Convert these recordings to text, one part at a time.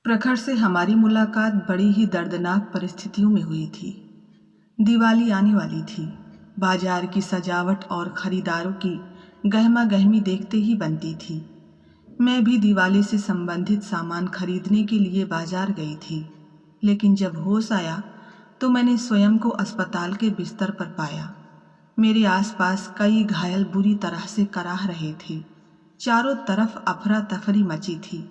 प्रखर से हमारी मुलाकात बड़ी ही दर्दनाक परिस्थितियों में हुई थी। दिवाली आने वाली थी। बाजार की सजावट और खरीदारों की गहमा गहमी देखते ही बनती थी। मैं भी दिवाली से संबंधित सामान खरीदने के लिए बाजार गई थी, लेकिन जब होश आया तो मैंने स्वयं को अस्पताल के बिस्तर पर पाया। मेरे आसपास कई घायल बुरी तरह से कराह रहे थे। चारों तरफ अफरा तफरी मची थी।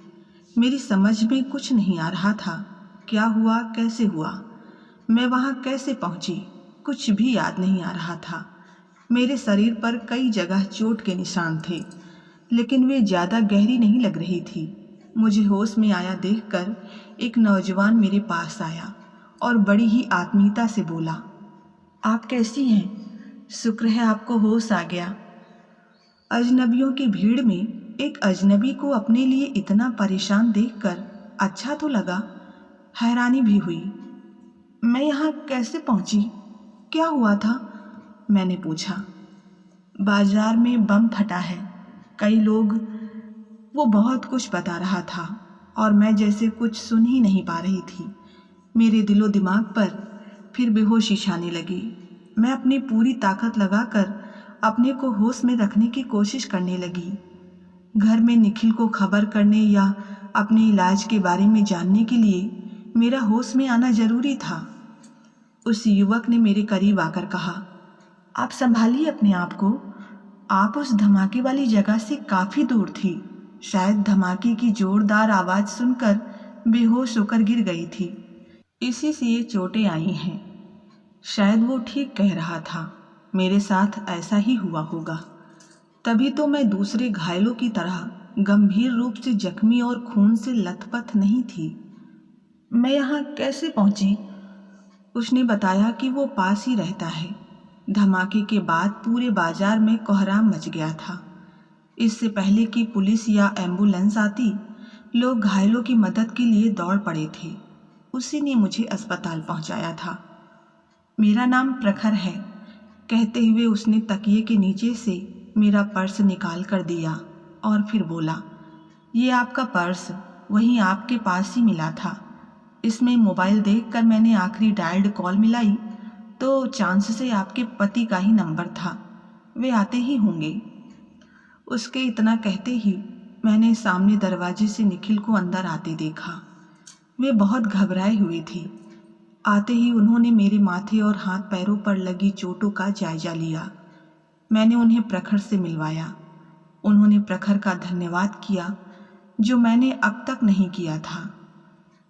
मेरी समझ में कुछ नहीं आ रहा था। क्या हुआ, कैसे हुआ, मैं वहाँ कैसे पहुँची, कुछ भी याद नहीं आ रहा था। मेरे शरीर पर कई जगह चोट के निशान थे, लेकिन वे ज़्यादा गहरी नहीं लग रही थी। मुझे होश में आया देखकर एक नौजवान मेरे पास आया और बड़ी ही आत्मीयता से बोला, आप कैसी हैं? शुक्र है आपको होश आ गया। अजनबियों की भीड़ में एक अजनबी को अपने लिए इतना परेशान देखकर अच्छा तो लगा, हैरानी भी हुई। मैं यहाँ कैसे पहुँची? क्या हुआ था? मैंने पूछा। बाजार में बम फटा है, कई लोग, वो बहुत कुछ बता रहा था और मैं जैसे कुछ सुन ही नहीं पा रही थी। मेरे दिलो दिमाग पर फिर बेहोशी छाने लगी। मैं अपनी पूरी ताकत लगाकर अपने को होश में रखने की कोशिश करने लगी। घर में निखिल को खबर करने या अपने इलाज के बारे में जानने के लिए मेरा होश में आना जरूरी था। उस युवक ने मेरे करीब आकर कहा, आप संभालिए अपने आप को। आप उस धमाके वाली जगह से काफ़ी दूर थी। शायद धमाके की जोरदार आवाज़ सुनकर बेहोश होकर गिर गई थी। इसी से ये चोटें आई हैं। शायद वो ठीक कह रहा था। मेरे साथ ऐसा ही हुआ होगा। तभी तो मैं दूसरे घायलों की तरह गंभीर रूप से जख्मी और खून से लथपथ नहीं थी। मैं यहाँ कैसे पहुँची? उसने बताया कि वो पास ही रहता है। धमाके के बाद पूरे बाजार में कोहराम मच गया था। इससे पहले कि पुलिस या एम्बुलेंस आती, लोग घायलों की मदद के लिए दौड़ पड़े थे। उसी ने मुझे अस्पताल पहुँचाया था। मेरा नाम प्रखर है, कहते हुए उसने तकिए के नीचे से मेरा पर्स निकाल कर दिया और फिर बोला, ये आपका पर्स वहीं आपके पास ही मिला था। इसमें मोबाइल देखकर मैंने आखिरी डायल्ड कॉल मिलाई तो चांस से आपके पति का ही नंबर था, वे आते ही होंगे। उसके इतना कहते ही मैंने सामने दरवाजे से निखिल को अंदर आते देखा। वे बहुत घबराए हुए थे। आते ही उन्होंने मेरे माथे और हाथ पैरों पर लगी चोटों का जायजा लिया। मैंने उन्हें प्रखर से मिलवाया। उन्होंने प्रखर का धन्यवाद किया, जो मैंने अब तक नहीं किया था।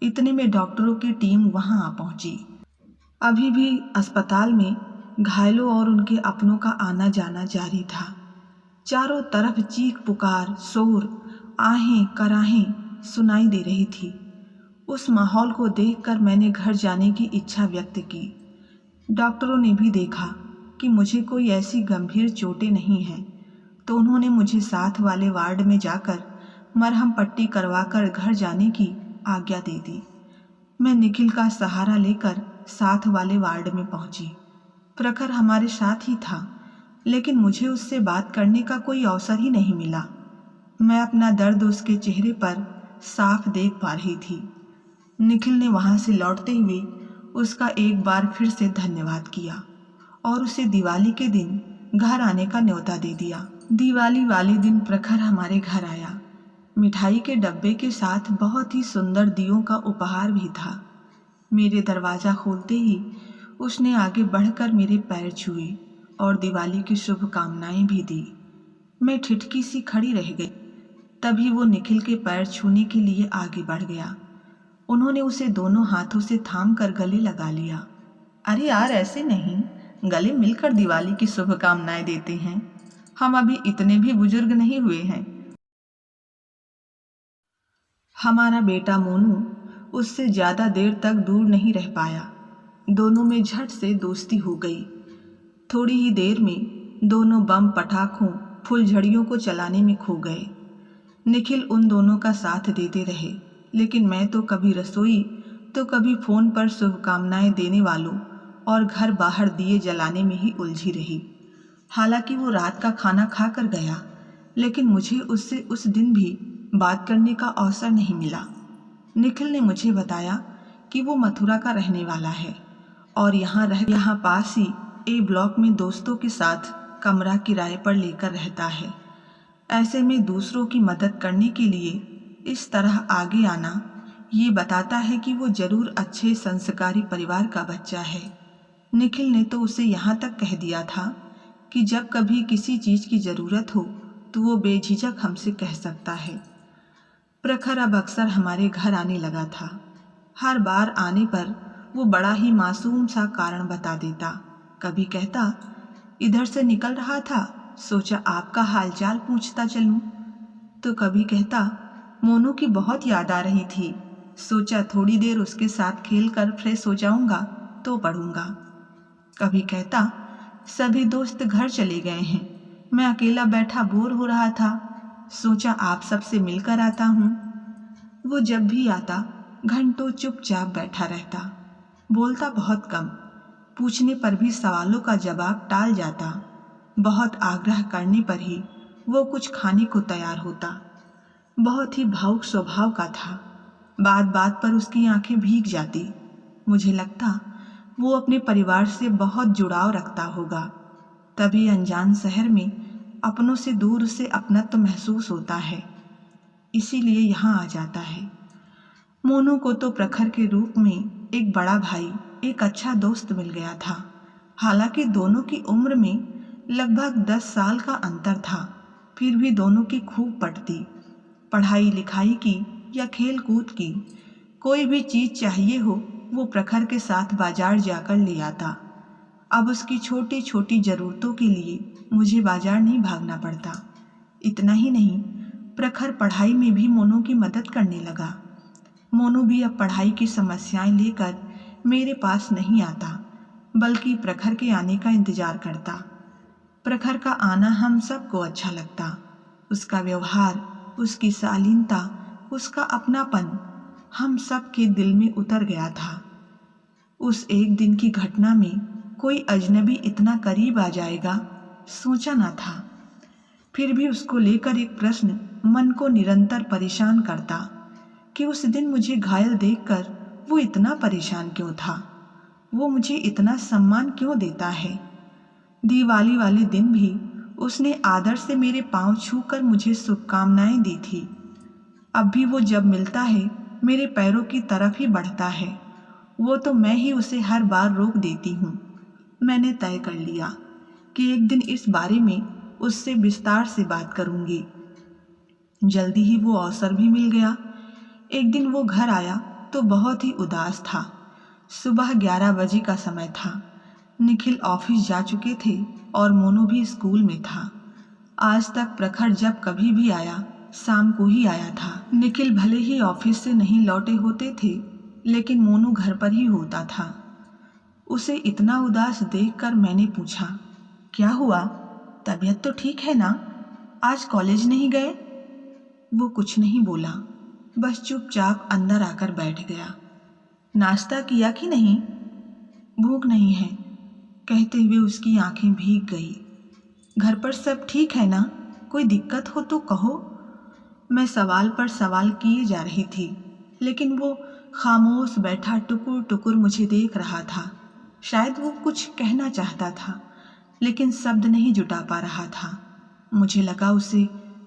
इतने में डॉक्टरों की टीम वहां आ पहुंची। अभी भी अस्पताल में घायलों और उनके अपनों का आना जाना जारी था। चारों तरफ चीख पुकार, शोर, आहें कराहें सुनाई दे रही थी। उस माहौल को देखकर मैंने घर जाने की इच्छा व्यक्त की। डॉक्टरों ने भी देखा कि मुझे कोई ऐसी गंभीर चोटें नहीं हैं, तो उन्होंने मुझे साथ वाले वार्ड में जाकर मरहम पट्टी करवाकर घर जाने की आज्ञा दे दी। मैं निखिल का सहारा लेकर साथ वाले वार्ड में पहुंची। प्रखर हमारे साथ ही था, लेकिन मुझे उससे बात करने का कोई अवसर ही नहीं मिला। मैं अपना दर्द उसके चेहरे पर साफ देख पा रही थी। निखिल ने वहां से लौटते हुए उसका एक बार फिर से धन्यवाद किया और उसे दिवाली के दिन घर आने का न्योता दे दिया। दिवाली वाले दिन प्रखर हमारे घर आया। मिठाई के डब्बे के साथ बहुत ही सुंदर दियों का उपहार भी था। मेरे दरवाज़ा खोलते ही उसने आगे बढ़कर मेरे पैर छुए और दिवाली की शुभकामनाएं भी दी। मैं ठिठकी सी खड़ी रह गई। तभी वो निखिल के पैर छूने के लिए आगे बढ़ गया। उन्होंने उसे दोनों हाथों से थाम कर गले लगा लिया। अरे यार, ऐसे नहीं, गले मिलकर दिवाली की शुभकामनाएं देते हैं। हम अभी इतने भी बुजुर्ग नहीं हुए हैं। हमारा बेटा मोनू उससे ज़्यादा देर तक दूर नहीं रह पाया। दोनों में झट से दोस्ती हो गई। थोड़ी ही देर में दोनों बम पटाखों फुलझड़ियों को चलाने में खो गए। निखिल उन दोनों का साथ देते रहे, लेकिन मैं तो कभी रसोई तो कभी फ़ोन पर शुभकामनाएं देने वालों और घर बाहर दिए जलाने में ही उलझी रही। हालांकि वो रात का खाना खा कर गया, लेकिन मुझे उससे उस दिन भी बात करने का अवसर नहीं मिला। निखिल ने मुझे बताया कि वो मथुरा का रहने वाला है और यहाँ पास ही ए ब्लॉक में दोस्तों के साथ कमरा किराए पर लेकर रहता है। ऐसे में दूसरों की मदद करने के लिए इस तरह आगे आना ये बताता है कि वो जरूर अच्छे संस्कारी परिवार का बच्चा है। निखिल ने तो उसे यहाँ तक कह दिया था कि जब कभी किसी चीज़ की ज़रूरत हो तो वो बेझिझक हमसे कह सकता है। प्रखर अब अक्सर हमारे घर आने लगा था। हर बार आने पर वो बड़ा ही मासूम सा कारण बता देता। कभी कहता, इधर से निकल रहा था, सोचा आपका हालचाल पूछता चलूं। तो कभी कहता, मोनू की बहुत याद आ रही थी, सोचा थोड़ी देर उसके साथ खेल कर फ्रेश हो जाऊंगा तो पढ़ूंगा। कभी कहता, सभी दोस्त घर चले गए हैं, मैं अकेला बैठा बोर हो रहा था, सोचा आप सबसे मिलकर आता हूँ। वो जब भी आता घंटों चुपचाप बैठा रहता, बोलता बहुत कम, पूछने पर भी सवालों का जवाब टाल जाता। बहुत आग्रह करने पर ही वो कुछ खाने को तैयार होता। बहुत ही भावुक स्वभाव का था। बात बात पर उसकी आंखें भीग जाती। मुझे लगता वो अपने परिवार से बहुत जुड़ाव रखता होगा, तभी अनजान शहर में अपनों से दूर उसे अपनत्व महसूस होता है, इसीलिए यहाँ आ जाता है। मोनू को तो प्रखर के रूप में एक बड़ा भाई, एक अच्छा दोस्त मिल गया था। हालांकि दोनों की उम्र में लगभग 10 साल का अंतर था, फिर भी दोनों की खूब पटती। पढ़ाई लिखाई की या खेल कूद की, कोई भी चीज़ चाहिए हो वो प्रखर के साथ बाजार जाकर ले आता। अब उसकी छोटी छोटी ज़रूरतों के लिए मुझे बाजार नहीं भागना पड़ता। इतना ही नहीं, प्रखर पढ़ाई में भी मोनू की मदद करने लगा। मोनू भी अब पढ़ाई की समस्याएं लेकर मेरे पास नहीं आता, बल्कि प्रखर के आने का इंतज़ार करता। प्रखर का आना हम सबको अच्छा लगता। उसका व्यवहार, उसकी शालीनता, उसका अपनापन हम सब के दिल में उतर गया था। उस एक दिन की घटना में कोई अजनबी इतना करीब आ जाएगा सोचा ना था। फिर भी उसको लेकर एक प्रश्न मन को निरंतर परेशान करता कि उस दिन मुझे घायल देखकर वो इतना परेशान क्यों था, वो मुझे इतना सम्मान क्यों देता है। दिवाली वाले दिन भी उसने आदर से मेरे पांव छूकर मुझे शुभकामनाएं दी थी। अब भी वो जब मिलता है मेरे पैरों की तरफ ही बढ़ता है। वो तो मैं ही उसे हर बार रोक देती हूँ। मैंने तय कर लिया कि एक दिन इस बारे में उससे विस्तार से बात करूँगी। जल्दी ही वो अवसर भी मिल गया। एक दिन वो घर आया तो बहुत ही उदास था। सुबह 11 बजे का समय था। निखिल ऑफिस जा चुके थे और मोनू भी स्कूल में था। आज तक प्रखर जब कभी भी आया शाम को ही आया था। निखिल भले ही ऑफिस से नहीं लौटे होते थे, लेकिन मोनू घर पर ही होता था। उसे इतना उदास देखकर मैंने पूछा, क्या हुआ, तबीयत तो ठीक है ना, आज कॉलेज नहीं गए? वो कुछ नहीं बोला, बस चुपचाप अंदर आकर बैठ गया। नाश्ता किया कि नहीं? भूख नहीं है, कहते हुए उसकी आंखें भीग गई। घर पर सब ठीक है ना, कोई दिक्कत हो तो कहो। मैं सवाल पर सवाल किए जा रही थी, लेकिन वो खामोश बैठा टुकुर टुकुर मुझे देख रहा था। शायद वो कुछ कहना चाहता था, लेकिन शब्द नहीं जुटा पा रहा था। मुझे लगा उसे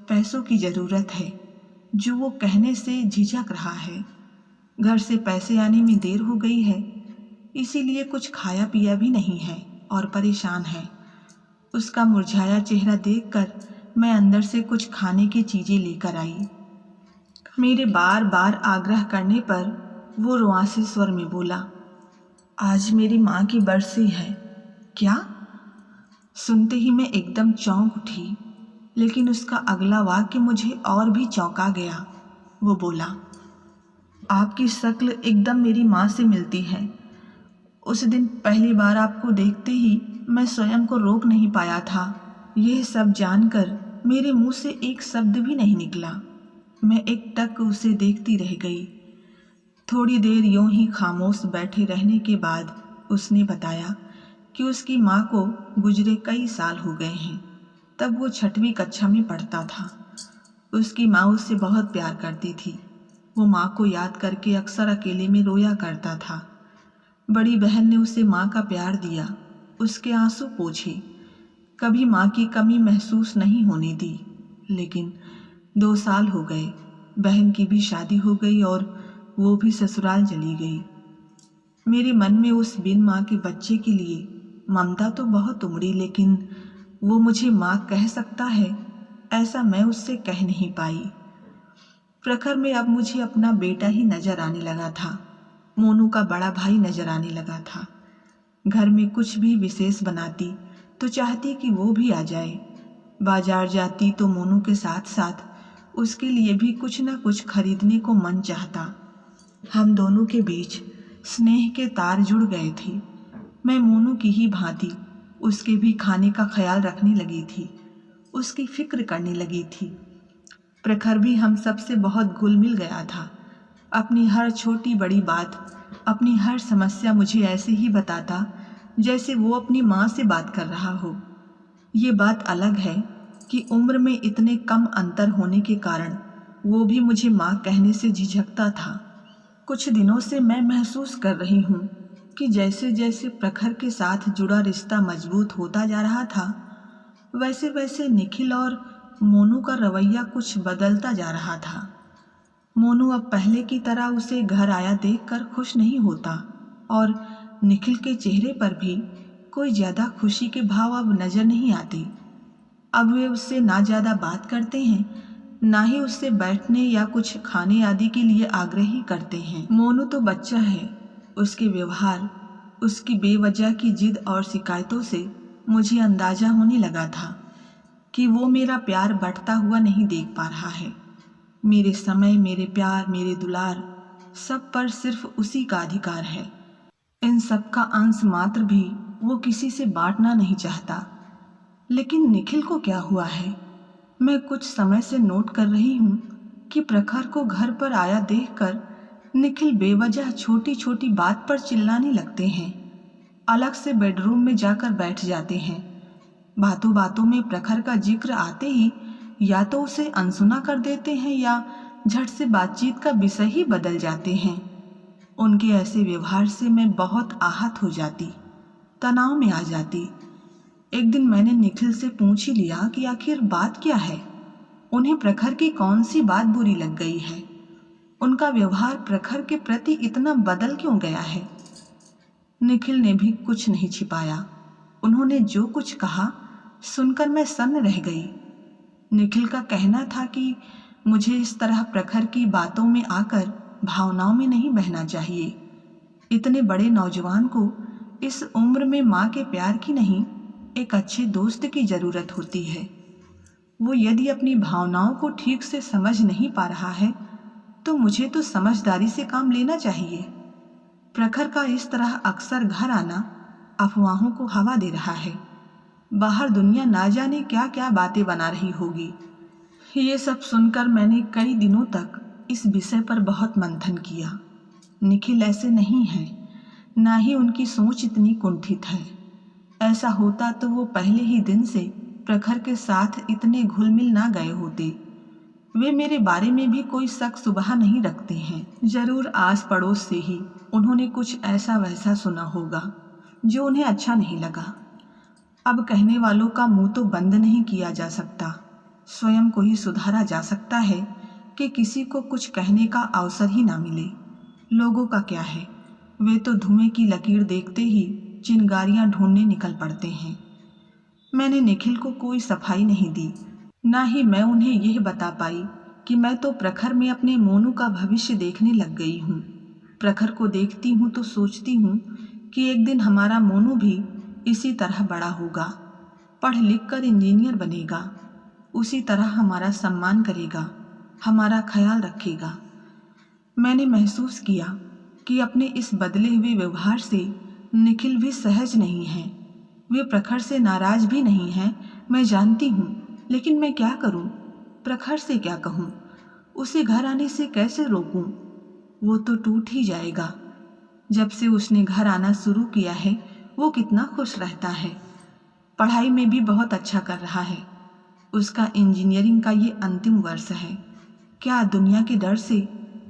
पैसों की ज़रूरत है, जो वो कहने से झिझक रहा है। घर से पैसे आने में देर हो गई है, इसीलिए कुछ खाया पिया भी नहीं है और परेशान है। उसका मुरझाया चेहरा देखकर मैं अंदर से कुछ खाने की चीज़ें लेकर आई। मेरे बार बार आग्रह करने पर वो रुआंसे स्वर में बोला, आज मेरी माँ की बरसी है। क्या? सुनते ही मैं एकदम चौंक उठी, लेकिन उसका अगला वाक्य मुझे और भी चौंका गया। वो बोला, आपकी शक्ल एकदम मेरी माँ से मिलती है। उस दिन पहली बार आपको देखते ही मैं स्वयं को रोक नहीं पाया था। यह सब जानकर मेरे मुंह से एक शब्द भी नहीं निकला। मैं एकटक उसे देखती रह गई। थोड़ी देर यूं ही खामोश बैठे रहने के बाद उसने बताया कि उसकी माँ को गुजरे कई साल हो गए हैं। तब वो 6वीं कक्षा में पढ़ता था। उसकी माँ उससे बहुत प्यार करती थी। वो माँ को याद करके अक्सर अकेले में रोया करता था। बड़ी बहन ने उसे माँ का प्यार दिया, उसके आंसू पोंछे, कभी माँ की कमी महसूस नहीं होने दी। लेकिन 2 साल हो गए, बहन की भी शादी हो गई और वो भी ससुराल चली गई। मेरे मन में उस बिन माँ के बच्चे के लिए ममता तो बहुत उमड़ी, लेकिन वो मुझे माँ कह सकता है, ऐसा मैं उससे कह नहीं पाई। प्रखर में अब मुझे अपना बेटा ही नजर आने लगा था। मोनू का बड़ा भाई नजर आने लगा था। घर में कुछ भी विशेष बनाती तो चाहती कि वो भी आ जाए। बाजार जाती तो मोनू के साथ साथ उसके लिए भी कुछ न कुछ खरीदने को मन चाहता। हम दोनों के बीच स्नेह के तार जुड़ गए थे। मैं मोनू की ही भांति उसके भी खाने का ख्याल रखने लगी थी, उसकी फिक्र करने लगी थी। प्रखर भी हम सबसे बहुत घुल मिल गया था। अपनी हर छोटी बड़ी बात, अपनी हर समस्या मुझे ऐसे ही बताता जैसे वो अपनी माँ से बात कर रहा हो। ये बात अलग है कि उम्र में इतने कम अंतर होने के कारण वो भी मुझे माँ कहने से झिझकता था। कुछ दिनों से मैं महसूस कर रही हूँ कि जैसे जैसे प्रखर के साथ जुड़ा रिश्ता मजबूत होता जा रहा था, वैसे वैसे निखिल और मोनू का रवैया कुछ बदलता जा रहा था। मोनू अब पहले की तरह उसे घर आया देखकर खुश नहीं होता और निखिल के चेहरे पर भी कोई ज़्यादा खुशी के भाव अब नजर नहीं आते। अब वे उससे ना ज़्यादा बात करते हैं, ना ही उससे बैठने या कुछ खाने आदि के लिए आग्रह ही करते हैं। मोनू तो बच्चा है, उसके व्यवहार, उसकी बेवजह की जिद और शिकायतों से मुझे अंदाजा होने लगा था कि वो मेरा प्यार बढ़ता हुआ नहीं देख पा रहा है। मेरे समय, मेरे प्यार, मेरे दुलार, सब पर सिर्फ उसी का अधिकार है। इन सब का अंश मात्र भी वो किसी से बांटना नहीं चाहता। लेकिन निखिल को क्या हुआ है? मैं कुछ समय से नोट कर रही हूँ कि प्रखर को घर पर आया देखकर निखिल बेवजह छोटी छोटी बात पर चिल्लाने लगते हैं। अलग से बेडरूम में जाकर बैठ जाते हैं। बातों बातों में प्रखर का जिक्र आते ही या तो उसे अनसुना कर देते हैं या झट से बातचीत का विषय ही बदल जाते हैं। उनके ऐसे व्यवहार से मैं बहुत आहत हो जाती, तनाव में आ जाती। एक दिन मैंने निखिल से पूछ ही लिया कि आखिर बात क्या है, उन्हें प्रखर की कौन सी बात बुरी लग गई है, उनका व्यवहार प्रखर के प्रति इतना बदल क्यों गया है। निखिल ने भी कुछ नहीं छिपाया। उन्होंने जो कुछ कहा सुनकर मैं सन्न रह गई। निखिल का कहना था कि मुझे इस तरह प्रखर की बातों में आकर भावनाओं में नहीं बहना चाहिए। इतने बड़े नौजवान को इस उम्र में माँ के प्यार की नहीं, एक अच्छे दोस्त की ज़रूरत होती है। वो यदि अपनी भावनाओं को ठीक से समझ नहीं पा रहा है तो मुझे तो समझदारी से काम लेना चाहिए। प्रखर का इस तरह अक्सर घर आना अफवाहों को हवा दे रहा है। बाहर दुनिया ना जाने क्या क्या बातें बना रही होगी। ये सब सुनकर मैंने कई दिनों तक इस विषय पर बहुत मंथन किया। निखिल ऐसे नहीं है, ना ही उनकी सोच इतनी कुंठित है। ऐसा होता तो वो पहले ही दिन से प्रखर के साथ इतने घुल मिल ना गए होते। वे मेरे बारे में भी कोई शक शुबहा नहीं रखते हैं। जरूर आस पड़ोस से ही उन्होंने कुछ ऐसा वैसा सुना होगा जो उन्हें अच्छा नहीं लगा। अब कहने वालों का मुंह तो बंद नहीं किया जा सकता, स्वयं को ही सुधारा जा सकता है कि किसी को कुछ कहने का अवसर ही ना मिले। लोगों का क्या है, वे तो धुएं की लकीर देखते ही चिंगारियां ढूंढने निकल पड़ते हैं। मैंने निखिल को कोई सफाई नहीं दी, ना ही मैं उन्हें यह बता पाई कि मैं तो प्रखर में अपने मोनू का भविष्य देखने लग गई हूँ। प्रखर को देखती हूँ तो सोचती हूँ कि एक दिन हमारा मोनू भी इसी तरह बड़ा होगा, पढ़ लिख कर इंजीनियर बनेगा, उसी तरह हमारा सम्मान करेगा, हमारा ख्याल रखेगा। मैंने महसूस किया कि अपने इस बदले हुए व्यवहार से निखिल भी सहज नहीं है। वे प्रखर से नाराज भी नहीं हैं, मैं जानती हूँ, लेकिन मैं क्या करूँ? प्रखर से क्या कहूँ? उसे घर आने से कैसे रोकूँ? वो तो टूट ही जाएगा। जब से उसने घर आना शुरू किया है वो कितना खुश रहता है, पढ़ाई में भी बहुत अच्छा कर रहा है। उसका इंजीनियरिंग का ये अंतिम वर्ष है। क्या दुनिया के डर से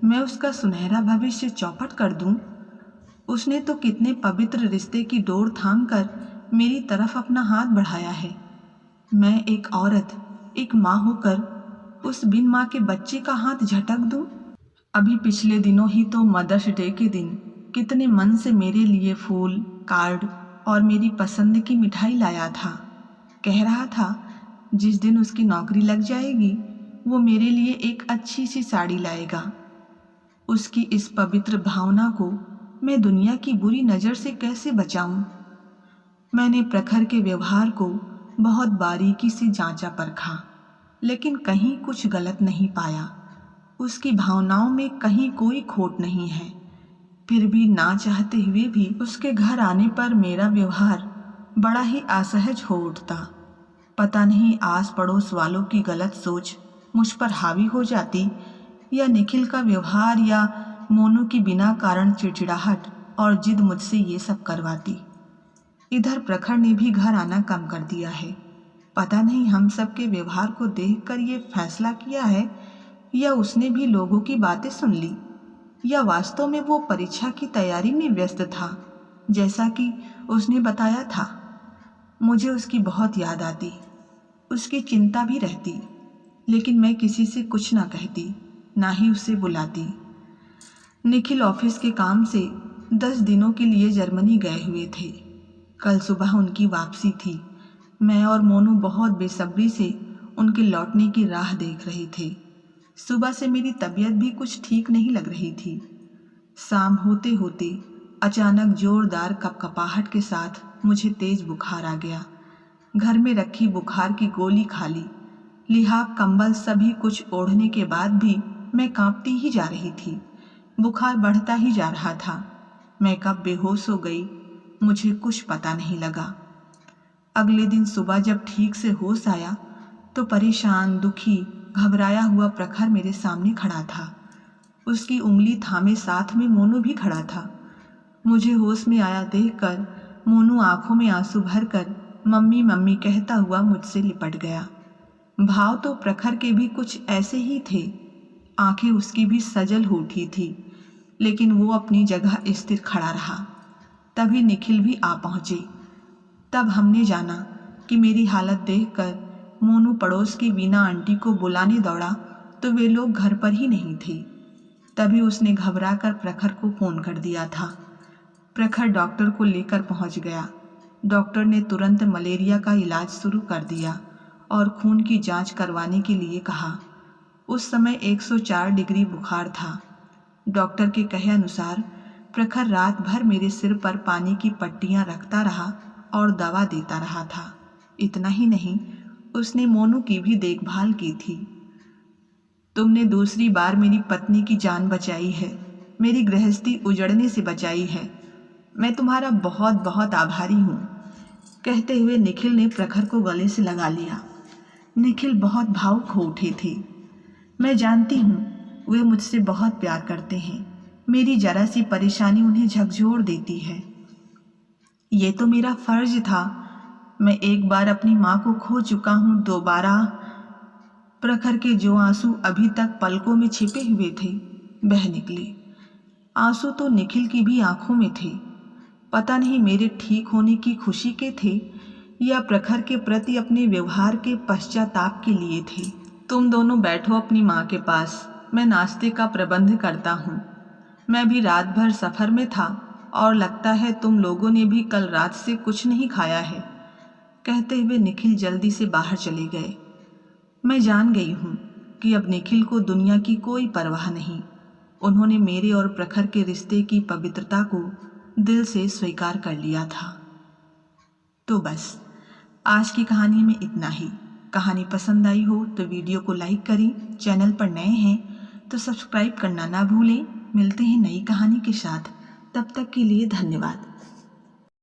मैं उसका सुनहरा भविष्य चौपट कर दूं? उसने तो कितने पवित्र रिश्ते की डोर थाम कर मेरी तरफ अपना हाथ बढ़ाया है। मैं एक औरत, एक माँ होकर उस बिन माँ के बच्चे का हाथ झटक दूं? अभी पिछले दिनों ही तो मदर्स डे के दिन कितने मन से मेरे लिए फूल, कार्ड और मेरी पसंद की मिठाई लाया था। कह रहा था जिस दिन उसकी नौकरी लग जाएगी वो मेरे लिए एक अच्छी सी साड़ी लाएगा। उसकी इस पवित्र भावना को मैं दुनिया की बुरी नज़र से कैसे बचाऊं? मैंने प्रखर के व्यवहार को बहुत बारीकी से जांचा परखा, लेकिन कहीं कुछ गलत नहीं पाया। उसकी भावनाओं में कहीं कोई खोट नहीं है। फिर भी ना चाहते हुए भी उसके घर आने पर मेरा व्यवहार बड़ा ही असहज हो उठता। पता नहीं आस पड़ोस वालों की गलत सोच मुझ पर हावी हो जाती या निखिल का व्यवहार या मोनू की बिना कारण चिड़चिड़ाहट और जिद मुझसे ये सब करवाती। इधर प्रखर ने भी घर आना कम कर दिया है। पता नहीं हम सब के व्यवहार को देखकर ये फैसला किया है या उसने भी लोगों की बातें सुन ली, या वास्तव में वो परीक्षा की तैयारी में व्यस्त था जैसा कि उसने बताया था। मुझे उसकी बहुत याद आती, उसकी चिंता भी रहती, लेकिन मैं किसी से कुछ ना कहती, ना ही उसे बुलाती। निखिल ऑफिस के काम से 10 दिनों के लिए जर्मनी गए हुए थे। कल सुबह उनकी वापसी थी। मैं और मोनू बहुत बेसब्री से उनके लौटने की राह देख रहे थे। सुबह से मेरी तबीयत भी कुछ ठीक नहीं लग रही थी। शाम होते होते अचानक जोरदार कपकपाहट के साथ मुझे तेज बुखार आ गया। घर में रखी बुखार की गोली खा ली, लिहाफ कंबल सभी कुछ ओढ़ने के बाद भी मैं कांपती ही जा रही थी। बुखार बढ़ता ही जा रहा था। मैं कब बेहोश हो गई मुझे कुछ पता नहीं लगा। अगले दिन सुबह जब ठीक से होश आया तो परेशान, दुखी, घबराया हुआ प्रखर मेरे सामने खड़ा था। उसकी उंगली थामे साथ में मोनू भी खड़ा था। मुझे होश में आया देखकर मोनू आंखों में आंसू भरकर मम्मी मम्मी कहता हुआ मुझसे लिपट गया। भाव तो प्रखर के भी कुछ ऐसे ही थे। आंखें उसकी भी सजल हो उठी थी, लेकिन वो अपनी जगह स्थिर खड़ा रहा। तभी निखिल भी आ पहुंचे। तब हमने जाना कि मेरी हालत देखकर मोनू पड़ोस की वीना आंटी को बुलाने दौड़ा तो वे लोग घर पर ही नहीं थे। तभी उसने घबराकर प्रखर को फ़ोन कर दिया था। प्रखर डॉक्टर को लेकर पहुंच गया। डॉक्टर ने तुरंत मलेरिया का इलाज शुरू कर दिया और खून की जांच करवाने के लिए कहा। उस समय 104 डिग्री बुखार था। डॉक्टर के कहे अनुसार प्रखर रात भर मेरे सिर पर पानी की पट्टियां रखता रहा और दवा देता रहा था। इतना ही नहीं, उसने मोनू की भी देखभाल की थी। तुमने दूसरी बार मेरी पत्नी की जान बचाई है, मेरी गृहस्थी उजड़ने से बचाई है। मैं तुम्हारा बहुत बहुत आभारी हूँ, कहते हुए निखिल ने प्रखर को गले से लगा लिया। निखिल बहुत भावुक हो उठे थे। मैं जानती हूँ वे मुझसे बहुत प्यार करते हैं। मेरी जरा सी परेशानी उन्हें झकझोर देती है। ये तो मेरा फर्ज था। मैं एक बार अपनी माँ को खो चुका हूँ, दोबारा। प्रखर के जो आंसू अभी तक पलकों में छिपे हुए थे बह निकले। आंसू तो निखिल की भी आंखों में थे। पता नहीं मेरे ठीक होने की खुशी के थे या प्रखर के प्रति अपने व्यवहार के पश्चाताप के लिए थे। तुम दोनों बैठो अपनी माँ के पास, मैं नाश्ते का प्रबंध करता हूँ। मैं भी रात भर सफ़र में था और लगता है तुम लोगों ने भी कल रात से कुछ नहीं खाया है, कहते हुए निखिल जल्दी से बाहर चले गए। मैं जान गई हूँ कि अब निखिल को दुनिया की कोई परवाह नहीं। उन्होंने मेरे और प्रखर के रिश्ते की पवित्रता को दिल से स्वीकार कर लिया था। तो बस आज की कहानी में इतना ही। कहानी पसंद आई हो तो वीडियो को लाइक करें। चैनल पर नए हैं तो सब्सक्राइब करना ना भूलें। मिलते हैं नई कहानी के साथ। तब तक के लिए धन्यवाद।